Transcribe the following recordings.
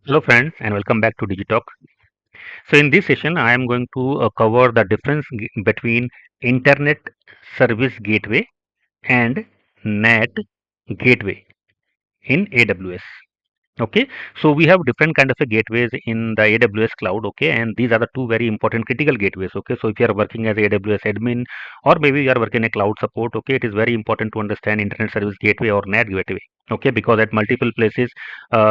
Hello friends and welcome back to Digitalk. So in this session I am going to cover the difference between Internet Service Gateway and NAT Gateway in AWS. Okay, so we have different kind of a gateways in the AWS cloud. Okay, and these are the two very important critical gateways. Okay, so if you are working as AWS admin or maybe you are working a cloud support, okay, it is very important to understand Internet Service Gateway or NAT gateway. Okay, because at multiple places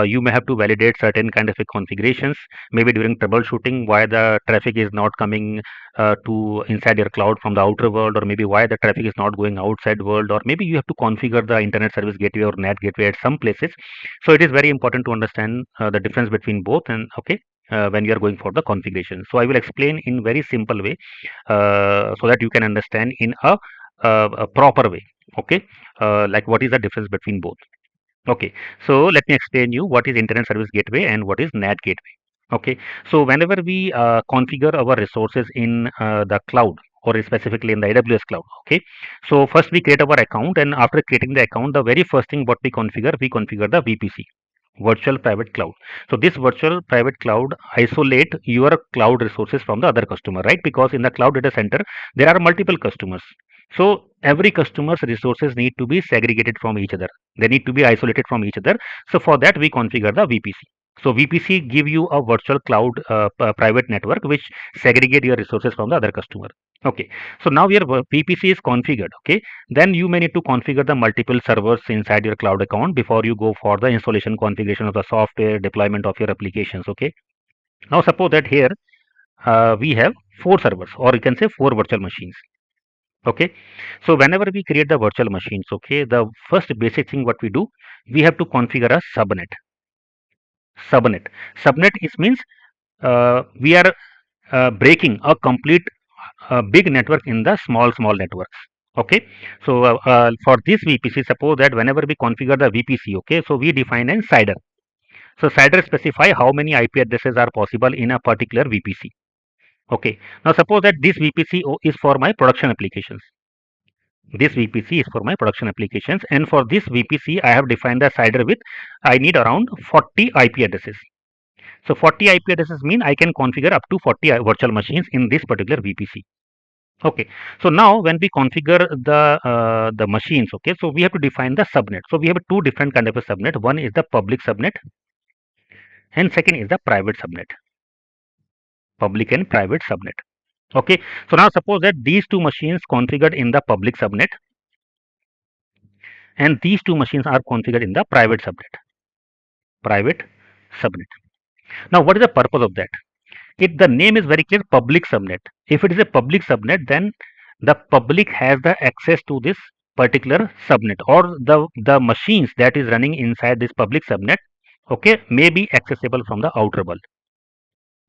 you may have to validate certain kind of a configurations, maybe during troubleshooting why the traffic is not coming to inside your cloud from the outer world, or maybe why the traffic is not going outside world, or maybe you have to configure the Internet Service Gateway or NAT gateway at some places. So it is very important to understand the difference between both, and okay, when you are going for the configuration. So I will explain in very simple way so that you can understand in a proper way. Okay, like what is the difference between both. Okay, so let me explain you what is Internet Service Gateway and what is NAT gateway. Okay, so whenever we configure our resources in the cloud, or specifically in the AWS cloud, okay, so first we create our account, and after creating the account, the very first thing what we configure the VPC, virtual private cloud. So this virtual private cloud isolate your cloud resources from the other customer, right? Because in the cloud data center there are multiple customers, so every customer's resources need to be segregated from each other, they need to be isolated from each other. So for that we configure the VPC. So VPC give you a virtual cloud private network which segregate your resources from the other customer. Okay, so now your VPC is configured. Okay, then you may need to configure the multiple servers inside your cloud account before you go for the installation configuration of the software, deployment of your applications. Okay, now suppose that here we have 4 servers, or you can say 4 virtual machines. Okay, so whenever we create the virtual machines, okay, the first basic thing what we do, we have to configure a subnet is means we are breaking a complete big network in the small networks. Okay, so for this VPC, suppose that whenever we configure the VPC, okay, so we define a CIDR. So CIDR specify how many IP addresses are possible in a particular VPC. Okay, now suppose that this VPC is for my production applications. This VPC is for my production applications, and for this VPC I have defined the CIDR with, I need around 40 IP addresses. So 40 IP addresses mean I can configure up to 40 virtual machines in this particular VPC. Okay, so now when we configure the machines, okay, so we have to define the subnet. So we have two different kind of a subnet. One is the public subnet, and second is the private subnet. Public and private subnet. Okay, so now suppose that these two machines configured in the public subnet, and these two machines are configured in the private subnet. Private subnet. Now, what is the purpose of that? The name is very clear, public subnet. If it is a public subnet, then the public has the access to this particular subnet, or the machines that is running inside this public subnet, okay, may be accessible from the outer world.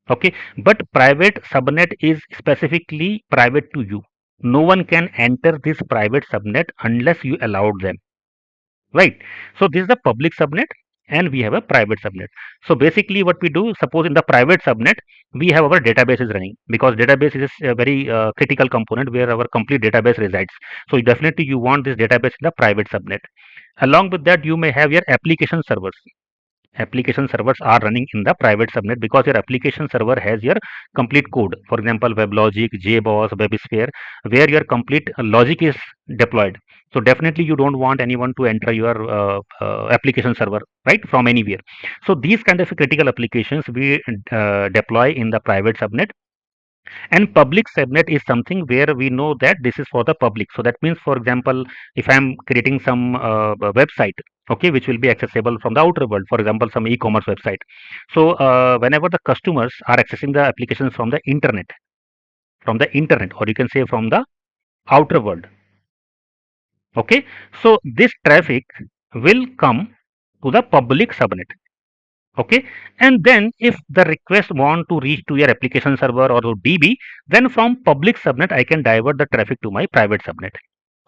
Okay, but private subnet is specifically private to you. No one can enter this private subnet unless you allowed them, right? So this is the public subnet, and we have a private subnet. So basically what we do, suppose in the private subnet we have our database is running, because database is a very critical component where our complete database resides. So definitely you want this database in the private subnet. Along with that, you may have your application servers. Application servers are running in the private subnet, because your application server has your complete code, for example WebLogic, JBoss, WebSphere, where your complete logic is deployed. So definitely you don't want anyone to enter your application server, right, from anywhere. So these kind of critical applications we deploy in the private subnet. And public subnet is something where we know that this is for the public. So that means, for example, if I am creating some website, okay, which will be accessible from the outer world, for example some e-commerce website. So whenever the customers are accessing the applications from the internet, or you can say from the outer world, okay, so this traffic will come to the public subnet. Okay, and then if the request want to reach to your application server or to DB, then from public subnet I can divert the traffic to my private subnet.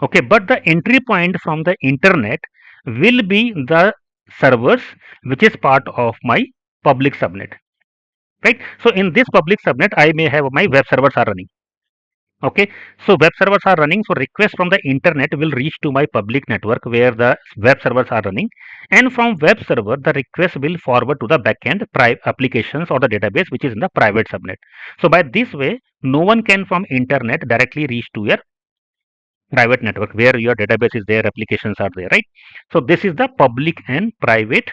Okay, but the entry point from the internet will be the servers which is part of my public subnet, right? So in this public subnet I may have my web servers are running. Okay, so web servers are running, so requests from the internet will reach to my public network where the web servers are running, and from web server the request will forward to the backend applications or the database which is in the private subnet. So by this way, no one can from internet directly reach to your private network where your database is there, applications are there, right? So this is the public and private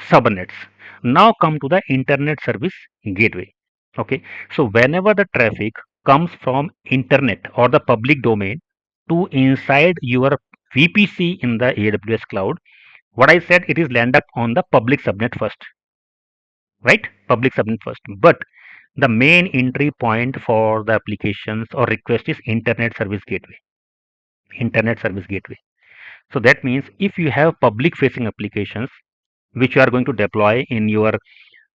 subnets. Now come to the internet service gateway. Okay, so whenever the traffic comes from internet or the public domain to inside your VPC in the AWS cloud, what I said, it is land up on the public subnet first, right? Public subnet first. But the main entry point for the applications or request is internet service gateway. Internet service gateway. So that means if you have public facing applications which you are going to deploy in your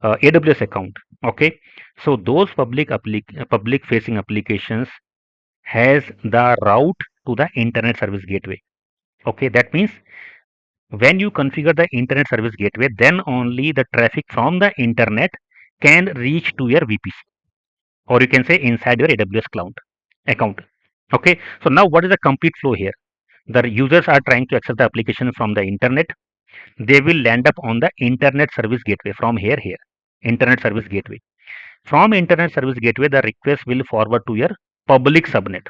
AWS account, okay, so those public facing applications has the route to the internet service gateway. Okay, that means when you configure the internet service gateway, then only the traffic from the internet can reach to your VPC, or you can say inside your AWS cloud account. Okay, so now what is the complete flow here? The users are trying to access the application from the internet. They will land up on the internet service gateway from here, internet service gateway. From internet service gateway, the request will forward to your public subnet.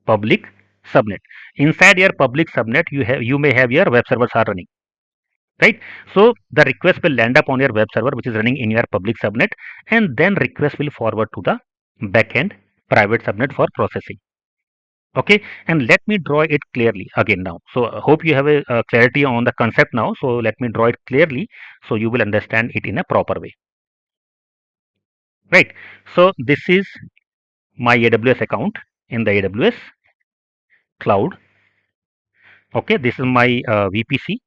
Public subnet. Inside your public subnet, you may have your web servers are running, right? So the request will land up on your web server which is running in your public subnet, and then request will forward to the backend private subnet for processing. Okay, and let me draw it clearly again now. So I hope you have a clarity on the concept now. So let me draw it clearly so you will understand it in a proper way, right? So this is my AWS account in the AWS cloud. Okay, this is my VPC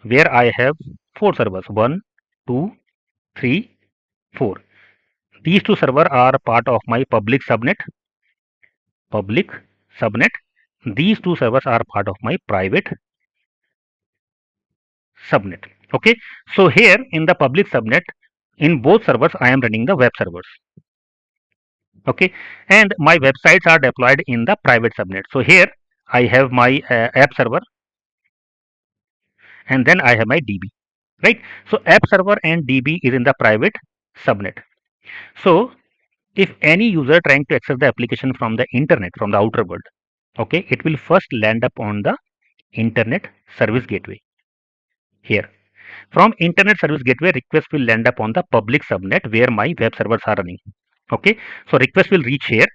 where I have 4 servers, 1, 2, 3, 4. These 2 servers are part of my public subnet. Public subnet. These 2 servers are part of my private subnet. Okay, so here in the public subnet, in both servers I am running the web servers. Okay, and my websites are deployed in the private subnet. So here I have my app server, and then I have my DB, right? So app server and DB is in the private subnet. So if any user trying to access the application from the internet, from the outer world, okay, it will first land up on the internet service gateway here. From internet service gateway, request will land up on the public subnet where my web servers are running. Okay, so request will reach here,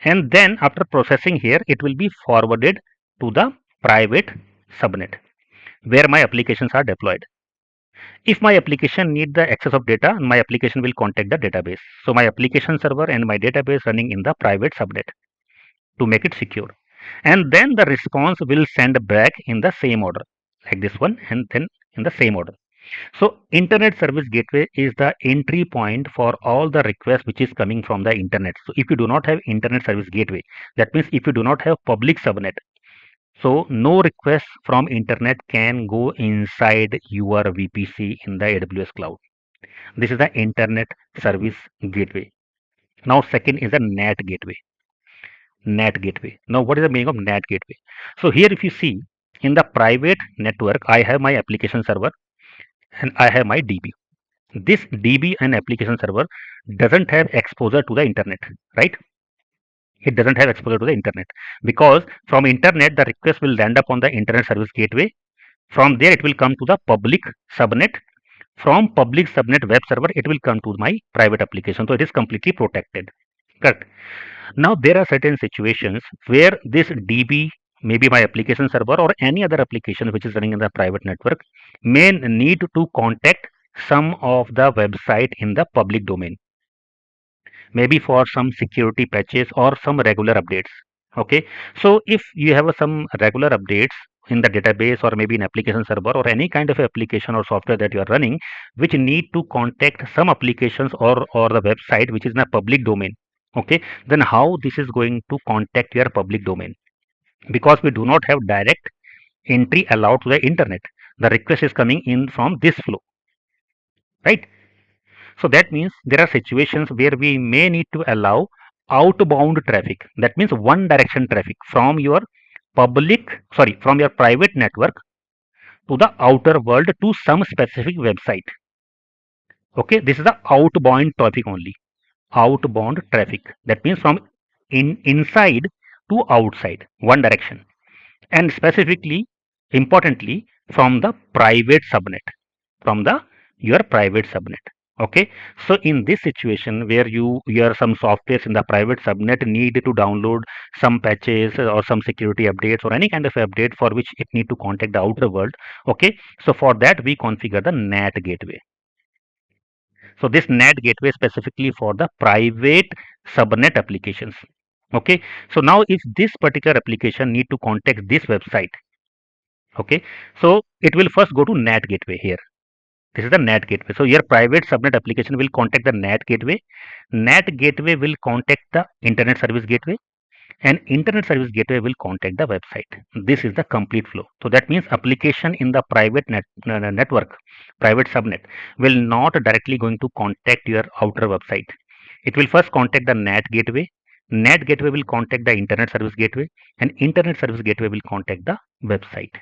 and then after processing here, it will be forwarded to the private subnet where my applications are deployed. If my application need the access of data, my application will contact the database. So my application server and my database running in the private subnet to make it secure. And then the response will send back in the same order, like this one, and then in the same order. So internet service gateway is the entry point for all the requests which is coming from the internet. So if you do not have internet service gateway, that means if you do not have public subnet, so no request from internet can go inside your VPC in the AWS cloud. This is the internet service gateway. Now second is the NAT gateway. NAT gateway. Now what is the meaning of NAT gateway? So here if you see in the private network, I have my application server and I have my DB. This DB and application server doesn't have exposure to the internet, right? It doesn't have exposure to the internet because from internet the request will land up on the internet service gateway. From there it will come to the public subnet. From public subnet web server it will come to my private application. So it is completely protected. Correct. Now there are certain situations where this DB, maybe my application server or any other application which is running in the private network, may need to contact some of the website in the public domain, maybe for some security patches or some regular updates. Okay, so if you have some regular updates in the database or maybe an application server or any kind of application or software that you are running which need to contact some applications or the website which is in a public domain, okay, then how this is going to contact your public domain? Because we do not have direct entry allowed to the internet, the request is coming in from this flow, right? So that means there are situations where we may need to allow outbound traffic. That means one direction traffic from your from your private network to the outer world to some specific website. Okay, this is the outbound traffic only. Outbound traffic. That means from inside to outside, one direction. And specifically, importantly, from the private subnet. From the your private subnet. Okay, so in this situation where your some softwares in the private subnet need to download some patches or some security updates or any kind of update for which it need to contact the outer world. Okay, so for that we configure the NAT gateway. So this NAT gateway specifically for the private subnet applications. Okay, so now if this particular application need to contact this website, okay, so it will first go to NAT gateway here. This is the NAT gateway. So your private subnet application will contact the NAT gateway. NAT gateway will contact the internet service gateway, and internet service gateway will contact the website. This is the complete flow. So that means application in the private network, private subnet will not directly going to contact your outer website. It will first contact the NAT gateway. NAT gateway will contact the internet service gateway, and internet service gateway will contact the website.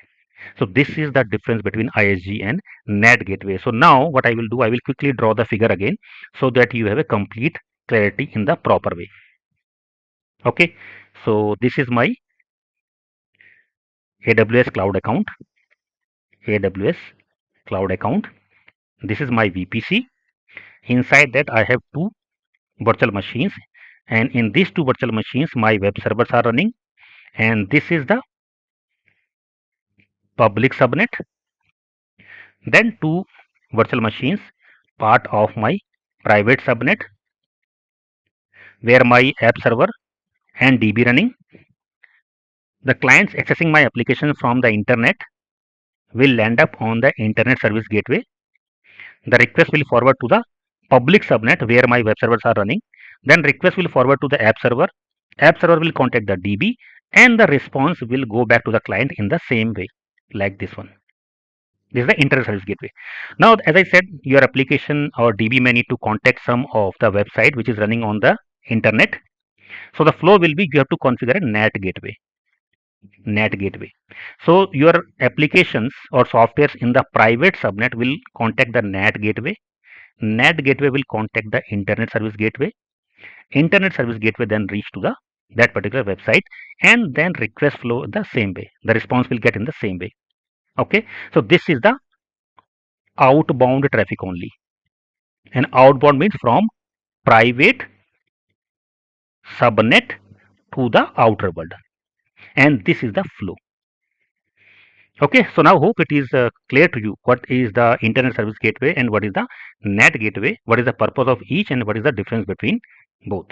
So this is the difference between ISG and NAT gateway. So now what I will do, I will quickly draw the figure again so that you have a complete clarity in the proper way. Okay, so this is my AWS cloud account. AWS cloud account. This is my VPC. Inside that I have two virtual machines, and in these two virtual machines my web servers are running, and this is the public subnet. Then two virtual machines part of my private subnet where my app server and DB running. The clients accessing my application from the internet will land up on the internet service gateway. The request will forward to the public subnet where my web servers are running. Then request will forward to the app server. App server will contact the DB, and the response will go back to the client in the same way, like this one. This is the internet service gateway. Now, as I said, your application or DB may need to contact some of the website which is running on the internet. So the flow will be you have to configure a NAT gateway. NAT gateway. So your applications or softwares in the private subnet will contact the NAT gateway. NAT gateway will contact the internet service gateway. Internet service gateway then reach to the that particular website, and then request flow the same way. The response will get in the same way. Okay, so this is the outbound traffic only, and outbound means from private subnet to the outer world, and this is the flow. Okay, so now hope it is clear to you what is the internet service gateway and what is the NAT gateway, what is the purpose of each, and what is the difference between both.